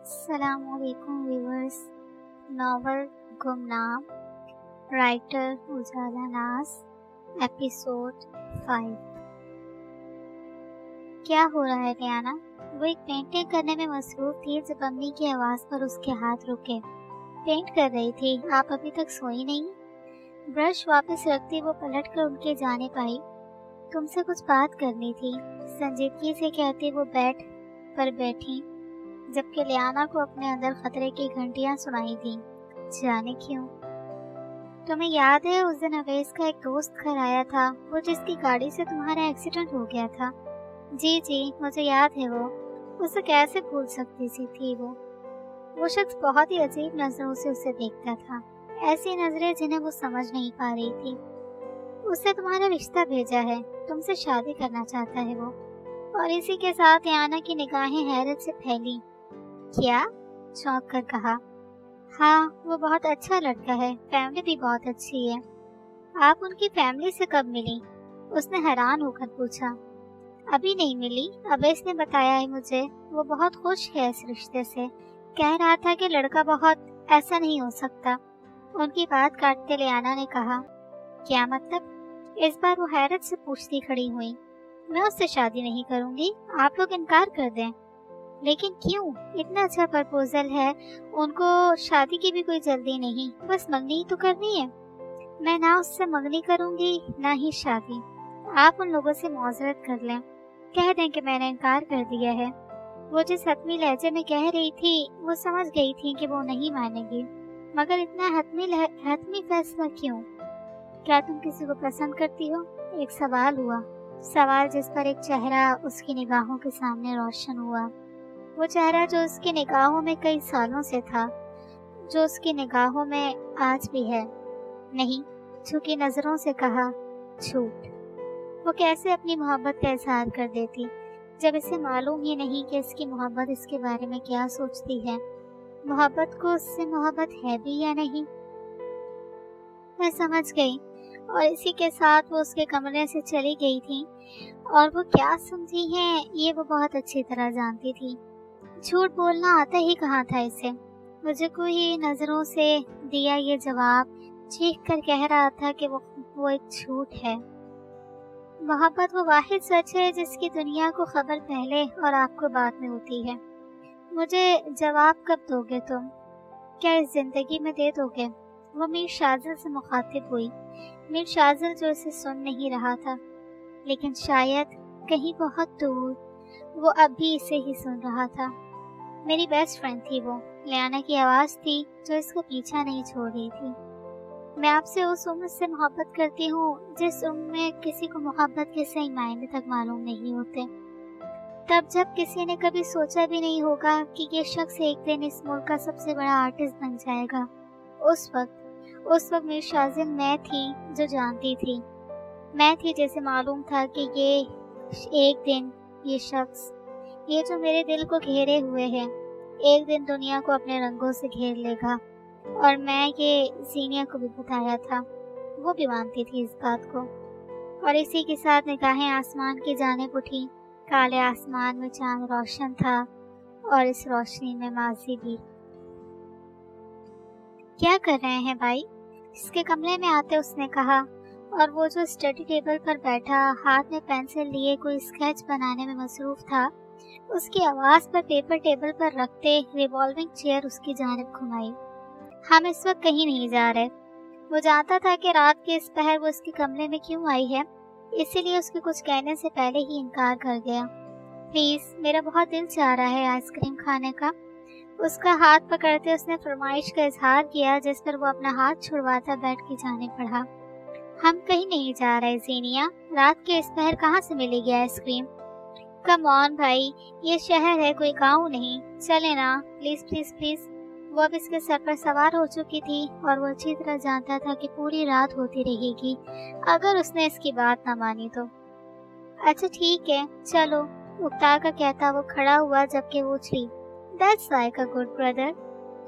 السلام علیکم viewers. Novel گمنام، رائٹر اجالا ناز، ایپیسوڈ 5. کیا ہو رہا ہے لیانا؟ وہ ایک پینٹنگ کرنے میں مصروف تھی جب امی کی آواز پر اس کے ہاتھ رکے. پینٹ کر رہی تھی؟ آپ ابھی تک سوئی نہیں؟ برش واپس رکھتی وہ پلٹ کر ان کے جانب آئی. تم سے کچھ بات کرنی تھی، سنجیدگی سے کہتی وہ بیڈ پر بیٹھی، جبکہ لیانا کو اپنے اندر خطرے کی گھنٹیاں سنائی دیں. جانے کیوں؟ تمہیں یاد ہے اس دن اویس کا ایک دوست گھر آیا تھا، وہ جس کی گاڑی سے تمہارا ایکسیڈنٹ ہو گیا تھا؟ جی مجھے یاد ہے. وہ اسے کیسے بھول سکتی تھی؟ وہ شخص بہت ہی عجیب نظروں سے اسے دیکھتا تھا، ایسی نظریں جنہیں وہ سمجھ نہیں پا رہی تھی. اس نے تمہارا رشتہ بھیجا ہے، تم سے شادی کرنا چاہتا ہے وہ. اور اسی کے ساتھ یانا کی نگاہیں حیرت سے پھیلی. کیا؟ چونک کر کہا. ہاں، وہ بہت اچھا لڑکا ہے، فیملی بھی بہت اچھی ہے. آپ ان کی فیملی سے کب ملی؟ اس نے حیران ہو کر پوچھا. ابھی نہیں ملی، اویس نے بتایا ہے مجھے. وہ بہت خوش ہے اس رشتے سے، کہہ رہا تھا کہ لڑکا بہت ایسا نہیں ہو سکتا. ان کی بات کاٹتے لیانا نے کہا. کیا مطلب؟ اس بار وہ حیرت سے پوچھتی کھڑی ہوئی. میں اس سے شادی نہیں کروں گی، آپ لوگ انکار کر دیں. لیکن کیوں؟ اتنا اچھا پرپوزل ہے، ان کو شادی کی بھی کوئی جلدی نہیں، بس منگنی ہی تو کرنی ہے. میں نہ اس سے منگنی کروں گی نہ ہی شادی. آپ ان لوگوں سے معذرت کر لیں، کہہ دیں کہ میں نے انکار کر دیا ہے. وہ جس حتمی لہجے میں کہہ رہی تھی وہ سمجھ گئی تھی کہ وہ نہیں مانے گی، مگر اتنا حتمی فیصلہ کیوں؟ کیا تم کسی کو پسند کرتی ہو؟ ایک سوال ہوا، سوال جس پر ایک چہرہ اس کی نگاہوں کے سامنے روشن ہوا. وہ چہرہ جو اس کی نگاہوں میں کئی سالوں سے تھا، جو اس کی نگاہوں میں آج بھی ہے. نہیں، جھکی نظروں سے کہا. جھوٹ. وہ کیسے اپنی محبت کا اظہار کر دیتی جب اسے معلوم ہی نہیں کہ اس کی محبت اس کے بارے میں کیا سوچتی ہے؟ محبت کو اس سے محبت ہے بھی یا نہیں؟ میں سمجھ گئی. اور اسی کے ساتھ وہ اس کے کمرے سے چلی گئی تھی، اور وہ کیا سمجھی ہے یہ وہ بہت اچھی طرح جانتی تھی. جھوٹ بولنا آتا ہی کہاں تھا اسے. مجھے کوئی نظروں سے دیا یہ جواب چیخ کر کہہ رہا تھا کہ وہ ایک جھوٹ ہے. محبت وہ واحد سچ ہے جس کی دنیا کو خبر پہلے اور آپ کو بعد میں ہوتی ہے. مجھے جواب کب دو گے تم؟ کیا اس زندگی میں دے دو گے؟ وہ میر شاذل سے مخاطب ہوئی. میر شاذل جو اسے سن نہیں رہا تھا، لیکن شاید کہیں بہت دور وہ اب بھی اسے ہی سن رہا تھا. میری بیسٹ فرینڈ تھی وہ، لیانا کی آواز تھی جو اس کا پیچھا نہیں چھوڑ رہی تھی. میں آپ سے اس عمر سے محبت کرتی ہوں جس عمر میں کسی کو محبت کے صحیح معنی تک معلوم نہیں ہوتے. تب جب کسی نے کبھی سوچا بھی نہیں ہوگا کہ یہ شخص ایک دن اس ملک کا سب سے بڑا آرٹسٹ بن جائے گا. اس وقت میر شاذل میں تھی جو جانتی تھی. میں تھی جیسے معلوم تھا کہ یہ ایک دن یہ شخص، یہ جو میرے دل کو گھیرے ہوئے ہے، ایک دن دنیا کو اپنے رنگوں سے گھیر لے گا. اور میں یہ زینیا کو بھی بتایا تھا، وہ بھی مانتی تھی اس بات کو. اور اسی کے ساتھ نگاہیں آسمان کی جانب اٹھی. کالے آسمان میں چاند روشن تھا اور اس روشنی میں ماضی بھی. کیا کر رہے ہیں بھائی؟ اس کے کمرے میں آتے اس نے کہا، اور وہ جو اسٹڈی ٹیبل پر بیٹھا ہاتھ میں پینسل لیے کوئی اسکیچ بنانے میں مصروف تھا، اس کی آواز پر پیپر ٹیبل پر رکھتے ریوالونگ چیئر اس کی جانب گھمائی. ہم اس وقت کہیں نہیں جا رہے. وہ جانتا تھا کہ رات کے اس پہر وہ اس کے کمرے میں کیوں آئی ہے، اسی لیے اس کے کچھ کہنے سے پہلے ہی انکار کر گیا. پلیز، میرا بہت دل چاہ رہا ہے آئس کریم کھانے کا. اس کا ہاتھ پکڑتے اس نے فرمائش کا اظہار کیا، جس پر وہ اپنا ہاتھ چھڑواتا بیڈ کی جانب بڑھا. ہم کہیں نہیں جا رہے زینیا، رات کے اس پہر کہاں سے ملے گی آئس کریم؟ کم آن بھائی، یہ شہر ہے، کوئی گاؤں نہیں، چلے نا پلیز پلیز پلیز. وہ اب اس کے سر پر سوار ہو چکی تھی، اور وہ اچھی طرح جانتا تھا کہ پوری رات ہوتی رہے گی اگر اس نے اس کی بات نہ مانی تو. اچھا ٹھیک ہے چلو، اکتا کر کہتا وہ کھڑا ہوا جبکہ وہ اچھلی. That's like a good brother.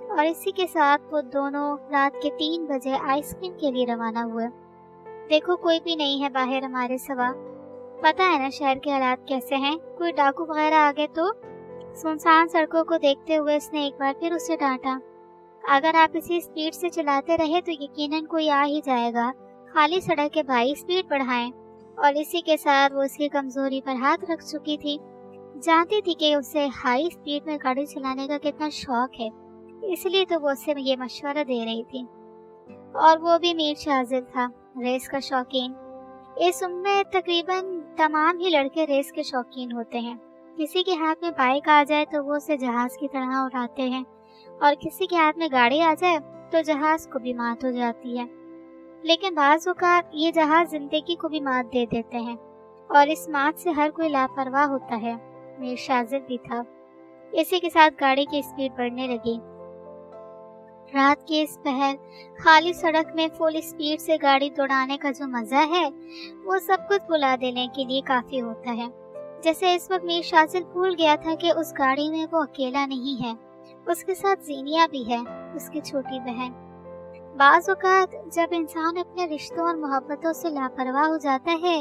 اور اسی کے ساتھ وہ دونوں رات کے 3 بجے آئس کریم کے لیے روانہ ہوئے. دیکھو کوئی بھی نہیں ہے باہر ہمارے سوا. پتہ ہے نا شہر کے حالات کیسے ہیں، کوئی ڈاکو وغیرہ آ گئے تو. सुनसान सड़कों को देखते हुए उसने एक बार फिर उसे डांटा। अगर आप इसी स्पीड से चलाते रहे तो यकीनन कोई आ ही जाएगा। खाली सड़क है भाई, स्पीड बढ़ाएं। और इसी के साथ वो उसकी कमजोरी पर हाथ रख चुकी थी। जानती थी कि उसे हाई स्पीड में गाड़ी चलाने का कितना शौक है, इसलिए तो वो उसे ये मशवरा दे रही थी। और वो भी मीर शाजिल था, रेस का शौकीन। इस उम्र में तकरीबन तमाम ही लड़के रेस के शौकीन होते हैं। किसी के हाथ में बाइक आ जाए तो वो उसे जहाज की तरह उड़ाते हैं, और किसी के हाथ में गाड़ी आ जाए तो जहाज को भी मात हो जाती है। लेकिन बाज़ औक़ात ये जहाज जिंदगी को भी मात दे देते हैं, और इस मात से हर कोई लापरवाह होता है। मीर शाजिल भी था। इसी के साथ गाड़ी की स्पीड बढ़ने लगी। रात की इस पहर खाली सड़क में फुल स्पीड से गाड़ी दौड़ाने का जो मजा है वो सब कुछ भुला देने के लिए काफी होता है। जैसे इस वक्त मीर शाजिल भूल गया था कि उस गाड़ी में वो अकेला नहीं है, उसके साथ ज़ीनिया भी है, उसकी छोटी बहन। बाज़ औक़ात जब इंसान अपने रिश्तों और मोहब्बतों से लापरवाह हो जाता है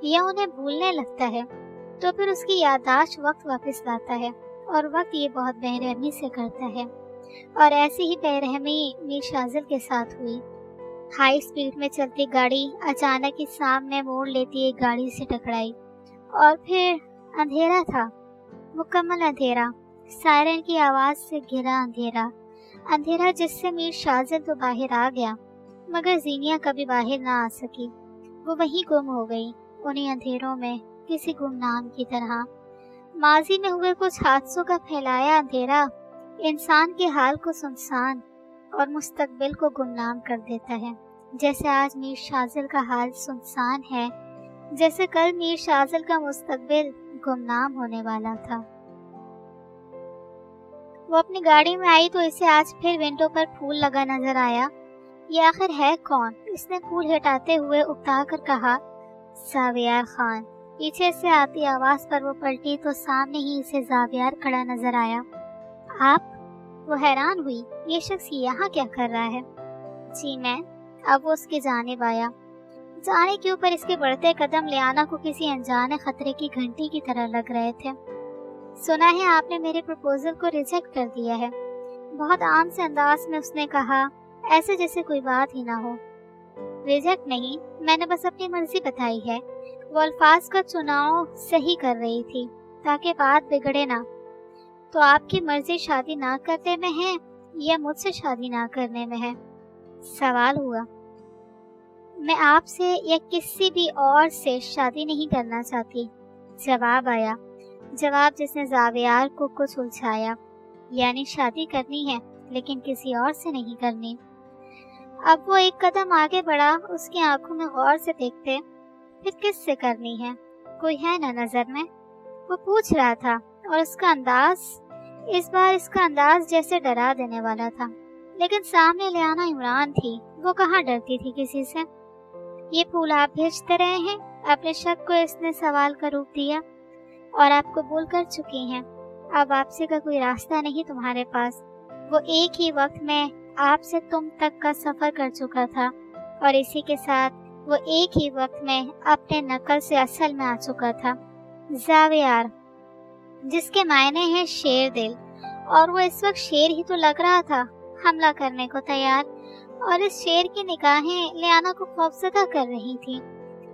या उन्हें भूलने लगता है तो फिर उसकी याददाश्त वक्त वापस लाता है, और वक्त ये बहुत बेरहमी से करता है। और ऐसी ही बेरहमी मीर शाजिल के साथ हुई। हाई स्पीड में चलती गाड़ी अचानक ही सामने मोड़ लेती एक गाड़ी से टकराई, और फिर अंधेरा था, मुकम्मल अंधेरा, सायरन की आवाज से घिरा अंधेरा। अंधेरा जिससे मीर शाजिल तो बाहर आ गया, मगर ज़ीनिया कभी बाहर ना आ सकी। वो वहीं गुम हो गई, उन्हीं अंधेरों में, किसी गुमनाम की तरह। माजी में हुए कुछ हादसों का फैलाया अंधेरा इंसान के हाल को सुनसान और मुस्तकबिल को गुमनाम कर देता है। जैसे आज मीर शाजिल का हाल सुनसान है, जैसे कल मीर शाजिल का मुस्तकबिल गुमनाम होने वाला था। वो अपनी गाड़ी में आई तो इसे आज फिर विंडो पर फूल लगा नजर आया। ये आखिर है कौन? इसने फूल हटाते हुए उकता कर कहा, ज़ावियार खान। पीछे से आती आवाज पर वो पलटी तो सामने ही इसे ज़ावियार खड़ा नजर आया। आप? वो हैरान हुई, ये शख्स यहाँ क्या कर रहा है? जी मैं। अब वो उसकी जानिब आया। जाने के ऊपर इसके बढ़ते कदम लियाना को किसी अनजाने खतरे की घंटी की तरह लग रहे थे। सुना है आपने मेरे प्रपोजल को रिजेक्ट कर दिया है। बहुत आम से अंदाज में उसने कहा, ऐसे जैसे कोई बात ही ना हो। रिजेक्ट नहीं, मैंने बस अपनी मर्जी बताई है। वो अल्फाज का चुनाव सही कर रही थी ताकि बात बिगड़े ना। तो आपकी मर्जी शादी ना करने में है या मुझसे शादी ना करने में है? सवाल हुआ। मैं आपसे या किसी भी और से शादी नहीं करना चाहती। जवाब आया, जवाब जिसने ज़ावियार को कुछ उलझाया। यानी शादी करनी है लेकिन किसी और से नहीं करनी। अब वो एक कदम आगे बढ़ा, उसकी आंखों में गौर से देखते, फिर किस से करनी है? कोई है ना नजर में? वो पूछ रहा था, और उसका अंदाज, इस बार इसका अंदाज जैसे डरा देने वाला था। लेकिन सामने लियाना इमरान थी, वो कहाँ डरती थी किसी से। ये फूल आप भेजते रहे हैं? अपने शक को इसने सवाल का रूप दिया। और आप कबूल कर चुकी हैं, अब वापसी का कोई रास्ता नहीं तुम्हारे पास। वो एक ही वक्त में आपसे तुम तक का सफर कर चुका था, और इसी के साथ वो एक ही वक्त में अपने नकल से असल में आ चुका था। ज़ावियार, जिसके मायने हैं शेर दिल, और वो इस वक्त शेर ही तो लग रहा था, हमला करने को तैयार। और इस शेर की निगाहें लियाना को खौफजदा कर रही थी,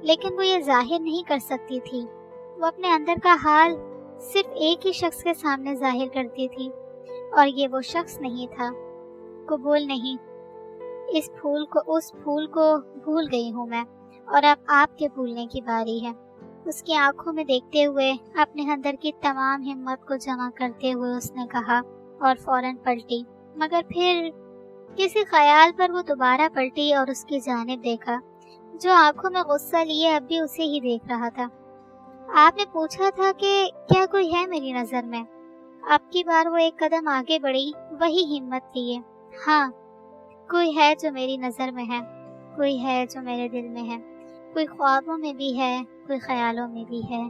लेकिन वो ये जाहिर नहीं कर सकती थी। वो अपने अंदर का हाल सिर्फ एक ही शख्स के सामने जाहिर करती थी, और ये वो शख्स नहीं था। कबूल नहीं। इस फूल को, उस फूल को भूल गई हूँ मैं, और अब आपके भूलने की बारी है। उसकी आंखों में देखते हुए, अपने अंदर की तमाम हिम्मत को जमा करते हुए उसने कहा, और फौरन पलटी। मगर फिर किसी ख्याल पर वो दोबारा पलटी और उसकी जानिब देखा, जो आंखों में गुस्सा लिए अब भी उसे ही देख रहा था। आपने पूछा था कि क्या कोई है मेरी नजर में? अब की बार वो एक कदम आगे बढ़ी, वही हिम्मत लिए। हाँ, कोई है जो मेरी नजर में है, कोई है जो मेरे दिल में है, कोई ख्वाबों में भी है, कोई ख्यालों में भी है,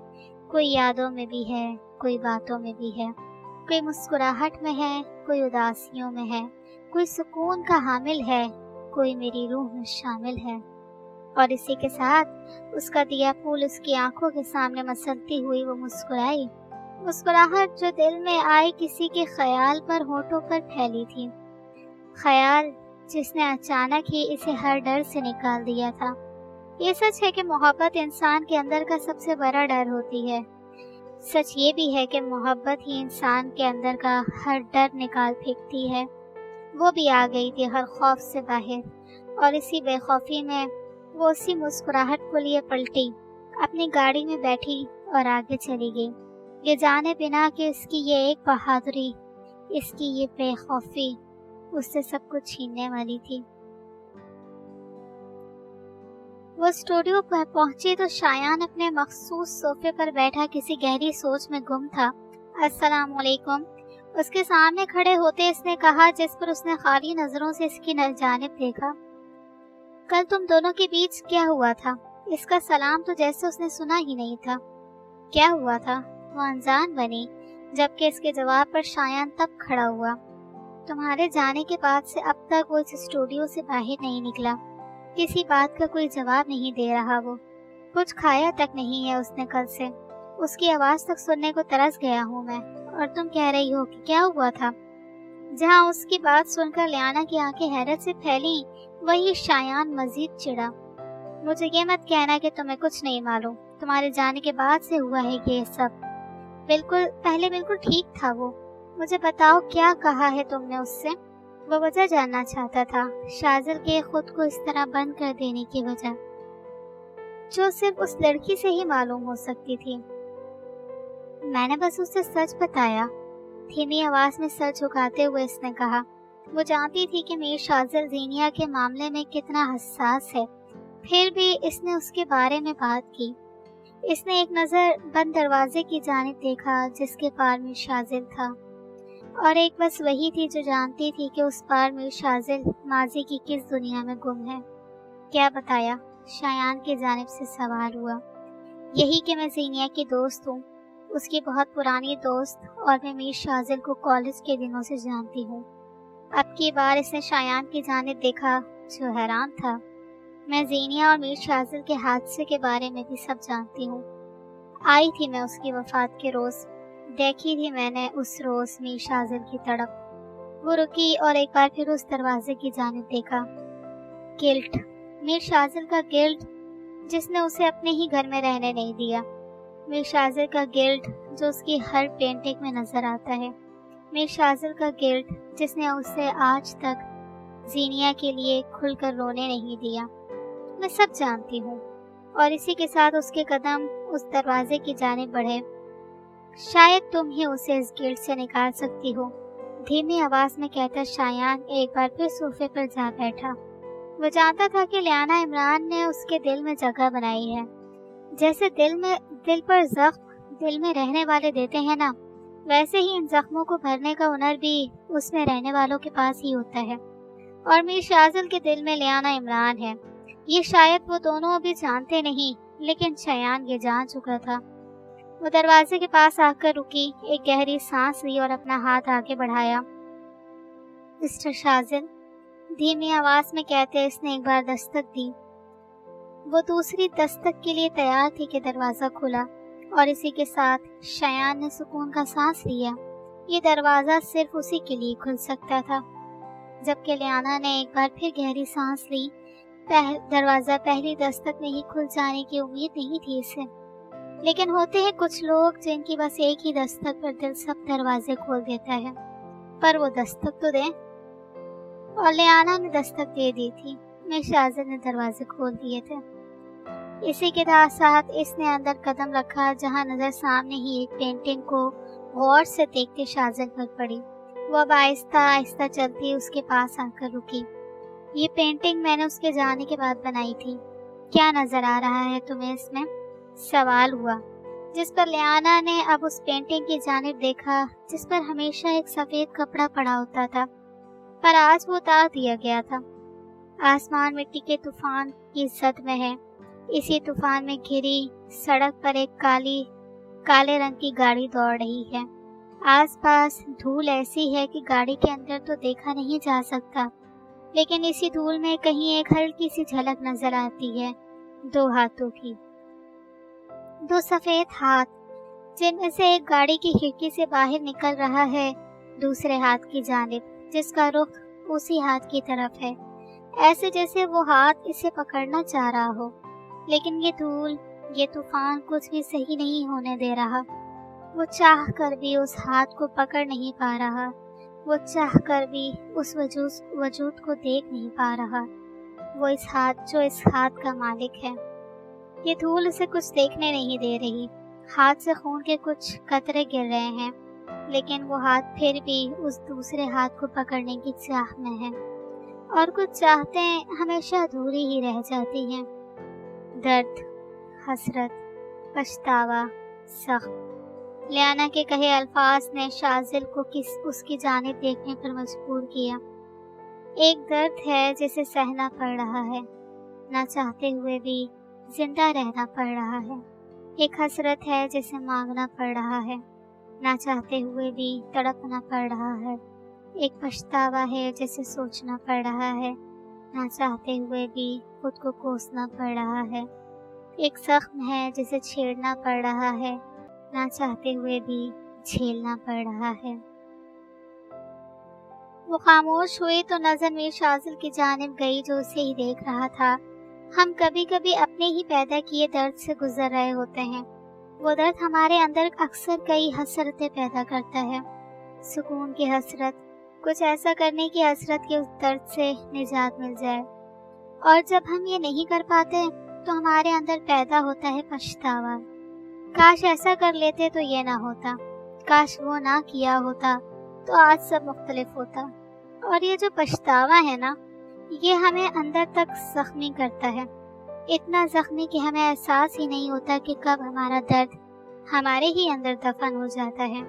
कोई यादों में भी है, कोई बातों में भी है, कोई मुस्कुराहट में है, कोई उदासियों में है, कोई सुकून का हामिल है, कोई मेरी रूह में शामिल है। और इसी के साथ उसका दिया फूल उसकी आंखों के सामने मसलती हुई वो मुस्कुराई, मुस्कुराहट जो दिल में आई किसी के ख्याल पर होठों पर फैली थी, ख्याल जिसने अचानक ही इसे हर डर से निकाल दिया था। ये सच है कि मोहब्बत इंसान के अंदर का सबसे बड़ा डर होती है। सच ये भी है कि मोहब्बत ही इंसान के अंदर का हर डर निकाल फेंकती है। वो भी आ गई थी हर खौफ से बाहर, और इसी बेखौफी में वो उसी मुस्कुराहट को लिए पलटी, अपनी गाड़ी में बैठी और आगे चली गई, ये जाने बिना कि इसकी ये एक बहादुरी, इसकी ये बेखौफी उससे सब कुछ छीनने वाली थी। वो स्टूडियो पर पहुंची तो शायान अपने मखसूस सोफे पर बैठा किसी गहरी सोच में गुम था। अस्सलाम वालेकुम, उसके सामने खड़े होते इसने कहा, जिस पर उसने खाली नजरों से इसकी जानिब देखा। कल तुम दोनों के बीच क्या हुआ था? इसका सलाम तो जैसे उसने सुना ही नहीं था। क्या हुआ था? वो अनजान बनी, जबकि इसके जवाब पर शायान तब खड़ा हुआ। तुम्हारे जाने के बाद से अब तक वो इस स्टूडियो से बाहर नहीं निकला। किसी बात का कोई जवाब नहीं दे रहा। वो कुछ खाया तक नहीं है उसने कल से। उसकी आवाज तक सुनने को तरस गया हूँ मैं। और तुम कह रही हो कि क्या हुआ था? जहाँ उसकी बात सुनकर लियाना की आंखें हैरत से फैली, वही शायान मजीद चिढ़ा। मुझे ये मत कहना कि तुम्हें कुछ नहीं मालूम। तुम्हारे जाने के बाद से हुआ है ये सब। पहले बिल्कुल ठीक था वो। मुझे बताओ क्या कहा है तुमने उससे? वो वजह जानना चाहता था, शाजिल के खुद को इस तरह बंद कर देने की वजह, जो सिर्फ उस लड़की से ही मालूम हो सकती थी। मैंने बस उसे सच बताया, धीमी आवाज में सर झुकाते हुए इसने कहा। वो जानती थी कि मीर शाजिल ज़ीनिया के मामले में कितना हसास है, फिर भी इसने उसके बारे में बात की। इसने एक नज़र बंद दरवाजे की जानिब देखा जिसके पार मीर शाजिल था, और एक बस वही थी जो जानती थी कि उस पार मीर शाजिल माजी की किस दुनिया में गुम है। क्या बताया? शायान की जानिब से सवाल हुआ। यही कि मैं ज़ीनिया की दोस्त हूँ, उसकी बहुत पुरानी दोस्त, और मैं मीर शाजिल को कॉलेज के दिनों से जानती हूँ। अब की बार इसने शायान की जानिब देखा जो हैरान था। मैं ज़ीनिया और मीर शाजिल के हादसे के बारे में भी सब जानती हूँ। आई थी मैं उसकी वफात के रोज़, देखी थी मैंने उस रोज़ मीर शाजिल की तड़प। वो रुकी और एक बार फिर उस दरवाजे की जानिब देखा। गिल्ट, मीर शाजिल का गिल्ट जिसने उसे अपने ही घर में रहने नहीं दिया। मीर शाजिल का गिल्ट जो उसकी हर पेंटिंग में नजर आता है। मीर शाजिल का गिल्ट जिसने उसे आज तक ज़ीनिया के लिए खुलकर रोने नहीं दिया। मैं सब जानती हूँ। और इसी के साथ उसके कदम उस दरवाजे की जानिब बढ़े। शायद तुम ही उसे इस गिल्ट से निकाल सकती हो, धीमी आवाज में कहता शायान एक बार फिर सोफे पर जा बैठा। वो जानता था कि लियाना इमरान ने उसके दिल में जगह बनाई है। जैसे दिल पर जख्म दिल में रहने वाले देते हैं ना, वैसे ही इन जख्मों को भरने का हुनर भी उसमें रहने वालों के पास ही होता है। और मीर शाजिल के दिल में लियाना इमरान है, ये शायद वो दोनों अभी जानते नहीं, लेकिन शायान ये जान चुका था। वो दरवाजे के पास आकर रुकी, एक गहरी सांस ली और अपना हाथ आगे बढ़ाया। मिस्टर शाजिल, धीमी आवाज में कहते इसने एक बार दस्तक दी। वो दूसरी दस्तक के लिए तैयार थी कि दरवाजा खुला, और इसी के साथ शायान ने सुकून का सांस लिया। ये दरवाजा सिर्फ उसी के लिए खुल सकता था। जबकि लियाना ने एक बार फिर गहरी सांस ली। दरवाजा पहली दस्तक में ही खुल जाने की उम्मीद नहीं थी इसे, लेकिन होते हैं कुछ लोग जिनकी बस एक ही दस्तक पर दिल सब दरवाजे खोल देता है। पर वो दस्तक तो दे, और लियाना ने दस्तक दे दी थी। मीर शाजिल ने दरवाजे खोल दिए थे। इसी के साथ इसने अंदर कदम रखा, जहां नजर सामने ही एक पेंटिंग को गौर से देखते शाजिल पर पड़ी। वो अब आहिस्ता आहिस्ता चलती उसके पास आकर रुकी। ये पेंटिंग मैंने उसके जाने के बाद बनाई थी। क्या नजर आ रहा है तुम्हें इसमें? सवाल हुआ, जिस पर लियाना ने अब उस पेंटिंग की जानिब देखा जिस पर हमेशा एक सफेद कपड़ा पड़ा होता था, पर आज वो उतार दिया गया था। आसमान मिट्टी के तूफान की जद में है। इसी तूफान में घिरी सड़क पर एक काले रंग की गाड़ी दौड़ रही है। आसपास धूल ऐसी है कि गाड़ी के अंदर तो देखा नहीं जा सकता, लेकिन इसी धूल में कहीं एक हल्की सी झलक नजर आती है, दो हाथों की। दो सफेद हाथ जिनमें से एक गाड़ी की खिड़की से बाहर निकल रहा है दूसरे हाथ की जानिब, जिसका रुख उसी हाथ की तरफ है, ऐसे जैसे वो हाथ इसे पकड़ना चाह रहा हो। लेकिन ये धूल, ये तूफान कुछ भी सही नहीं होने दे रहा। वो चाह कर भी उस हाथ को पकड़ नहीं पा रहा, वो चाह कर भी उस वजूद को देख नहीं पा रहा, वो इस हाथ जो इस हाथ का मालिक है। ये धूल उसे कुछ देखने नहीं दे रही। हाथ से खून के कुछ कतरे गिर रहे हैं, लेकिन वो हाथ फिर भी उस दूसरे हाथ को पकड़ने की चाह में है, और कुछ चाहतें हमेशा अधूरी ही रह जाती हैं। दर्द, हसरत, पछतावा, सख्त। लियाना के कहे अल्फाज ने शाजिल को उसकी जानिब देखने पर मजबूर किया। एक दर्द है जिसे सहना पड़ रहा है, ना चाहते हुए भी जिंदा रहना पड़ रहा है। एक हसरत है जिसे मांगना पड़ रहा है, ना चाहते हुए भी तड़पना पड़ रहा है। एक पछतावा है जिसे सोचना पड़ रहा है, ना चाहते हुए भी खुद को कोसना पड़ रहा है। एक जख्म है जिसे छेड़ना पड़ रहा है, ना चाहते हुए भी झेलना पड़ रहा है। वो खामोश हुई तो नजर मीर शाजिल की जानिब गई जो उसे ही देख रहा था। हम कभी कभी अपने ही पैदा किए दर्द से गुजर रहे होते हैं। वो दर्द हमारे अंदर अक्सर कई हसरतें पैदा करता है। सुकून की हसरत, कुछ ऐसा करने की हसरत कि उस दर्द से निजात मिल जाए। और जब हम ये नहीं कर पाते तो हमारे अंदर पैदा होता है पछतावा। काश ऐसा कर लेते तो ये ना होता, काश वो ना किया होता तो आज सब मुख्तलिफ होता। और ये जो पछतावा है ना, ये हमें अंदर तक जख्मी करता है, इतना जख्मी कि हमें एहसास ही नहीं होता कि कब हमारा दर्द हमारे ही अंदर दफन हो जाता है,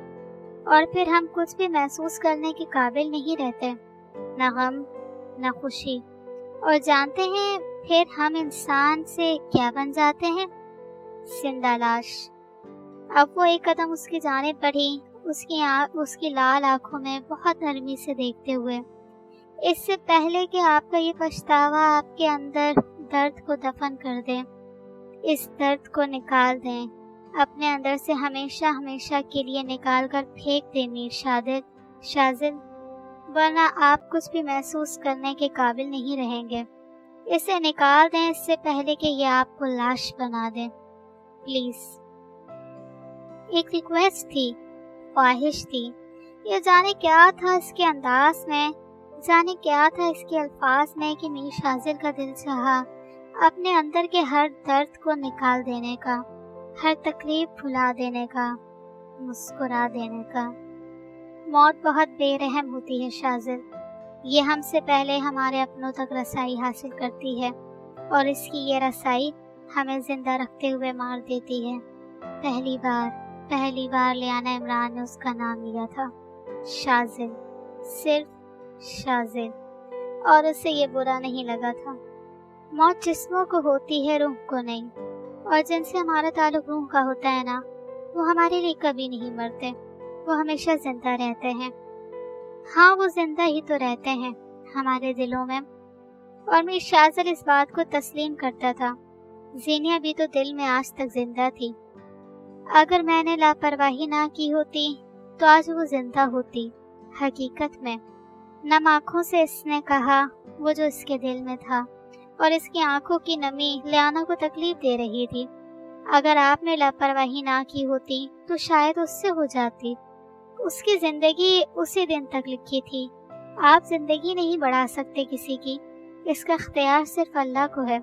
और फिर हम कुछ भी महसूस करने के काबिल नहीं रहते, न गम न खुशी। और जानते हैं फिर हम इंसान से क्या बन जाते हैं? जिंदा लाश। अब वो एक कदम उसकी जानिब बढ़ी, उसकी लाल आंखों में बहुत नरमी से देखते हुए। इससे पहले कि आपका ये पछतावा आपके अंदर दर्द को दफन कर दे, इस दर्द को निकाल दें, अपने अंदर से हमेशा हमेशा के लिए निकाल कर फेंक दें मीर शाजिल, वरना आप कुछ भी महसूस करने के काबिल नहीं रहेंगे। इसे निकाल दें इससे पहले कि ये आपको लाश बना दे, प्लीज। एक रिक्वेस्ट थी, ख्वाहिश थी। ये जाने क्या था इसके अंदाज में, जाने क्या था इसके अल्फाज में कि मीर शाजिल का दिल चाहा अपने अंदर के हर दर्द को निकाल देने का, हर तकलीफ भुला देने का, मुस्कुरा देने का। मौत बहुत बेरहम होती है शाजिल, ये हमसे पहले हमारे अपनों तक रसाई हासिल करती है, और इसकी ये रसाई हमें जिंदा रखते हुए मार देती है। पहली बार लियाना इमरान ने उसका नाम लिया था, शाजिल, सिर्फ शाजिल, और उसे ये बुरा नहीं लगा था। मौत जिस्मों को होती है, रूह को नहीं, और जिनसे हमारा ताल्लुक रूह का होता है ना, वो हमारे लिए कभी नहीं मरते, वो हमेशा जिंदा रहते हैं। हाँ, वो जिंदा ही तो रहते हैं हमारे दिलों में। और मीर शाजिल इस बात को तस्लीम करता था। ज़ीनिया भी तो दिल में आज तक जिंदा थी। अगर मैंने लापरवाही ना की होती तो आज वो जिंदा होती। हकीकत में नम आँखों से इसने कहा वो जो इसके दिल में था, और इसकी आंखों की नमी लियाना को तकलीफ दे रही थी। अगर आपने लापरवाही ना की होती तो शायद उससे हो जाती। उसकी जिंदगी उसी दिन तक लिखी थी। आप जिंदगी नहीं बढ़ा सकते किसी की, इसका इख्तियार सिर्फ अल्लाह को है।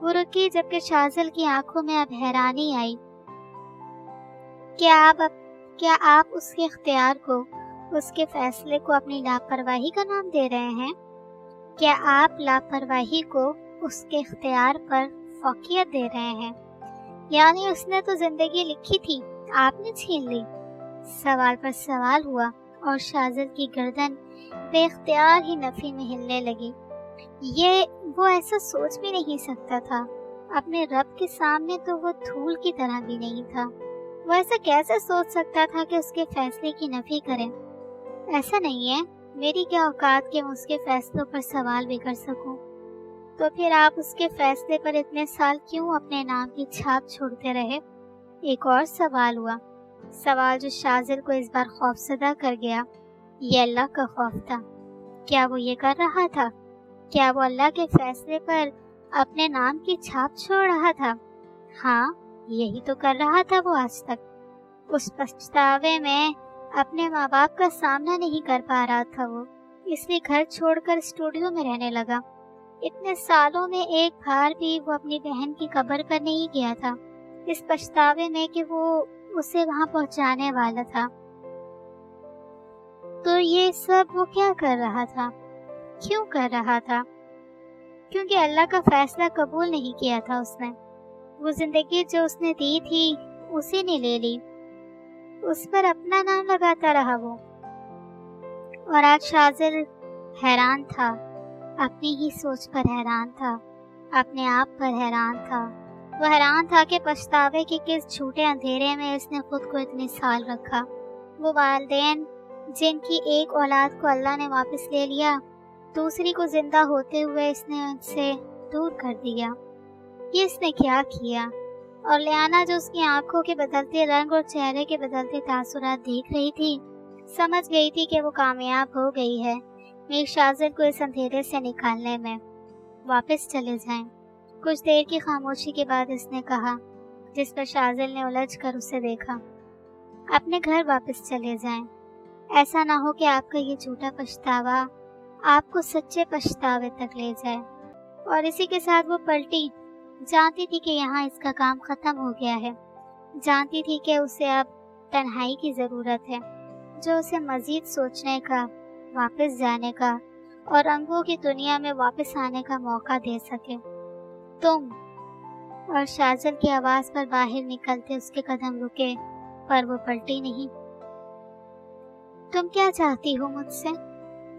वो रुकी जबकि शाजिल की आंखों में अब हैरानी आई। क्या आप उसके इख्तियार को, उसके फैसले को अपनी लापरवाही का नाम दे रहे हैं? क्या आप लापरवाही को उसके इख्तियार पर फौकियत दे रहे हैं? यानी उसने तो जिंदगी लिखी थी, आपने छीन ली। सवाल पर सवाल हुआ और शाजिल की गर्दन बेख्तियार ही नफी में हिलने लगी। ये वो ऐसा सोच भी नहीं सकता था। अपने रब के सामने तो वो धूल की तरह भी नहीं था। वो ऐसा कैसे सोच सकता था कि उसके फैसले की नफी करें? ऐसा नहीं है, मेरी क्या औकात कि मैं उसके फैसलों पर सवाल भी कर सकूं। तो फिर आप उसके फैसले पर इतने साल क्यों अपने नाम की छाप छोड़ते रहे? एक और सवाल हुआ। सवाल जो शाजिल को इस बार खौफजदा कर गया, ये अल्लाह का खौफ था। क्या वो ये कर रहा था? क्या वो अल्लाह के फैसले पर अपने नाम की छाप छोड़ रहा था? हाँ, यही तो कर रहा था वो आज तक। उस पछतावे में अपने माँ बाप का सामना नहीं कर पा रहा था वो, इसलिए घर छोड़कर स्टूडियो में रहने लगा। इतने सालों में एक बार भी वो अपनी बहन की कब्र पर नहीं गया था, इस पछतावे में कि वो उसे वहां पहुंचाने वाला था। तो ये सब वो क्या कर रहा था? क्यों कर रहा था? क्योंकि अल्लाह का फैसला कबूल नहीं किया था उसने। वो जिंदगी जो उसने दी थी उसी ने ले ली, उस पर अपना नाम लगाता रहा वो। और आज शाजिल हैरान था, अपनी ही सोच पर हैरान था, अपने आप पर हैरान था। वो हैरान था कि पछतावे के किस झूठे अंधेरे में इसने खुद को इतने साल रखा। वो वालिदैन जिनकी एक औलाद को अल्लाह ने वापस ले लिया, दूसरी को जिंदा होते हुए इसने उनसे दूर कर दिया। ये इसने क्या किया? और लियाना जो उसकी आंखों के बदलते रंग और चेहरे के बदलते तासुरात देख रही थी, समझ गई थी कि वो कामयाब हो गई है मीर शाजिल को इस अंधेरे से निकालने में। वापस चले जाएं। कुछ देर की खामोशी के बाद इसने कहा, जिस पर शाजिल ने उलझ कर उसे देखा। अपने घर वापस चले जाएं। ऐसा ना हो कि आपका ये झूठा पछतावा आपको सच्चे पछतावे तक ले जाए। और इसी के साथ वो पलटी। जानती थी कि यहाँ इसका काम खत्म हो गया है, जानती थी कि उसे अब तन्हाई की ज़रूरत है, जो उसे मज़ीद सोचने का, वापस जाने का और रंगों की दुनिया में वापस आने का मौका दे सके। तुम। और शाजिल की आवाज़ पर बाहर निकलते उसके कदम रुके, पर वो पलटी नहीं। तुम क्या चाहती हो मुझसे?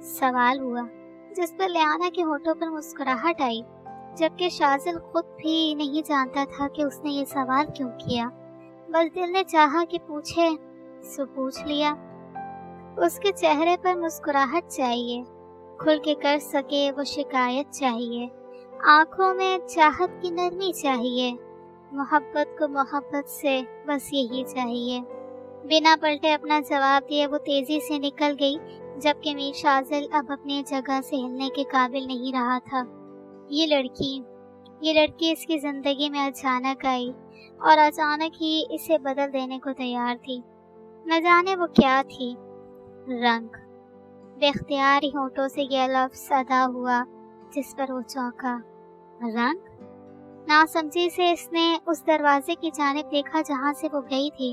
सवाल हुआ, जिस पर लियाना के होठों पर मुस्कुराहट आई, जबकि शाजिल खुद भी नहीं जानता था कि उसने ये सवाल क्यों किया। बस दिल ने चाहा कि पूछे, सो पूछ लिया। उसके चेहरे पर मुस्कुराहट चाहिए, खुल के कर सके वो शिकायत चाहिए, आंखों में चाहत की नरमी चाहिए, मोहब्बत को मोहब्बत से बस यही चाहिए। बिना पलटे अपना जवाब दिए वो तेजी से निकल गई, जबकि मीर शाजिल अब अपनी जगह से हिलने के काबिल नहीं रहा था। ये लड़की इसकी जिंदगी में अचानक आई और अचानक ही इसे बदल देने को तैयार थी। न जाने वो क्या थी। रंग। बेख्तियार ही होठों से यह लफ्ज़ अदा हुआ, जिस पर वो चौंका। रंग। नासमझी से इसने उस दरवाजे की जानिब देखा जहां से वो गई थी,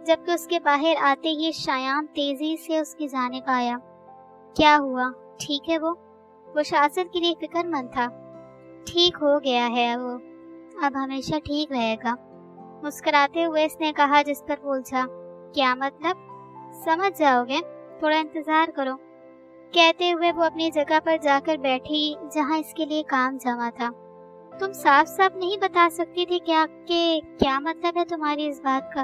जबकि उसके बाहर आते ही शायान तेजी से उसकी जानिब आया। क्या हुआ? ठीक है वो शाजिल के लिए फिक्रमंद था। ठीक हो गया है वो, अब हमेशा ठीक रहेगा। मुस्कुराते हुए इसने कहा, जिस पर वो उलझा। क्या मतलब? समझ जाओगे, थोड़ा इंतजार करो। कहते हुए वो अपनी जगह पर जाकर बैठी जहां इसके लिए काम जमा था। तुम साफ साफ नहीं बता सकती थी क्या मतलब है तुम्हारी इस बात का?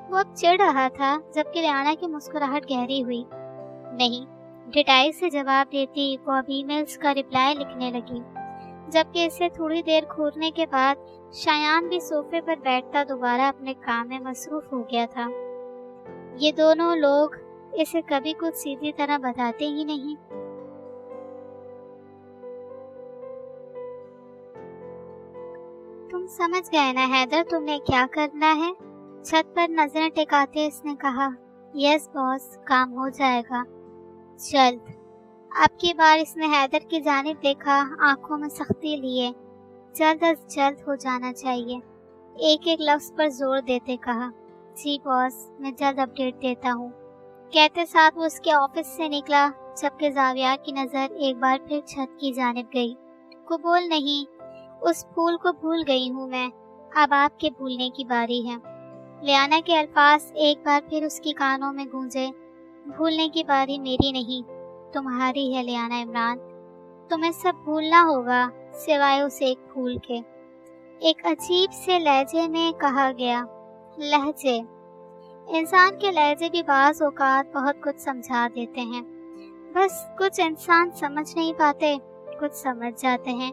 वो अब चिढ़ रहा था, जबकि लियाना की मुस्कुराहट गहरी हुई। नहीं, डिटेल से जवाब देती वो अब ईमेल्स का रिप्लाई लिखने लगी, जबकि इसे थोड़ी देर घूरने के बाद शायान भी सोफे पर बैठता दोबारा अपने काम में मसरूफ हो गया था। ये दोनों लोग इसे कभी कुछ सीधी तरह बताते ही नहीं। तुम समझ गए ना हैदर, तुमने क्या करना है? छत पर नजरें टिकाते इसने कहा। यस बॉस, काम हो जाएगा जल्द। अब की बार इसने हैदर की जानिब देखा, आंखों में सख्ती लिए। जल्द अज जल्द हो जाना चाहिए, एक एक लफ्ज पर जोर देते कहा। जी बॉस, मैं जल्द अपडेट देता हूँ। कहते साथ वो उसके ऑफिस से निकला, जबकि जाविया की नज़र एक बार फिर छत की जानिब गई। कबूल नहीं, उस फूल को भूल गई हूँ मैं, अब आपके भूलने की बारी है। लियाना के अल्फाज एक बार फिर उसकी कानों में गूंजे। भूलने की बारी मेरी नहीं, तुम्हारी है लियाना इमरान। तुम्हें सब भूलना होगा सिवाय उस एक फूल के। एक अजीब से लहजे में कहा गया। लहजे, इंसान के लहजे भी बाज़ औक़ात बहुत कुछ समझा देते हैं। बस कुछ इंसान समझ नहीं पाते, कुछ समझ जाते हैं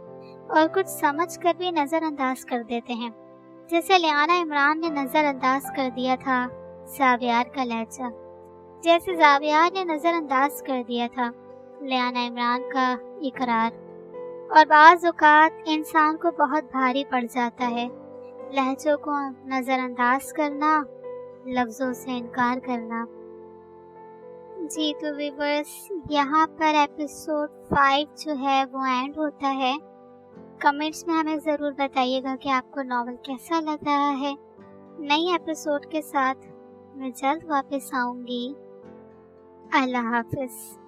और कुछ समझ कर भी नज़रअंदाज कर देते हैं। जैसे लियाना इमरान ने नज़रअंदाज कर दिया था जावियार का लहजा, जैसे जावियार ने नज़रअंदाज कर दिया था लियाना इमरान का इकरार। और बाज़ औक़ात इंसान को बहुत भारी पड़ जाता है लहजों को नज़रअंदाज करना, लफ्ज़ों से इनकार करना। जी तो व्यूअर्स, यहाँ पर एपिसोड 5 जो है वो एंड होता है। कमेंट्स में हमें ज़रूर बताइएगा कि आपको नॉवल कैसा लग रहा है। नई एपिसोड के साथ मैं जल्द वापस आऊँगी। अल्लाह हाफ़िज़।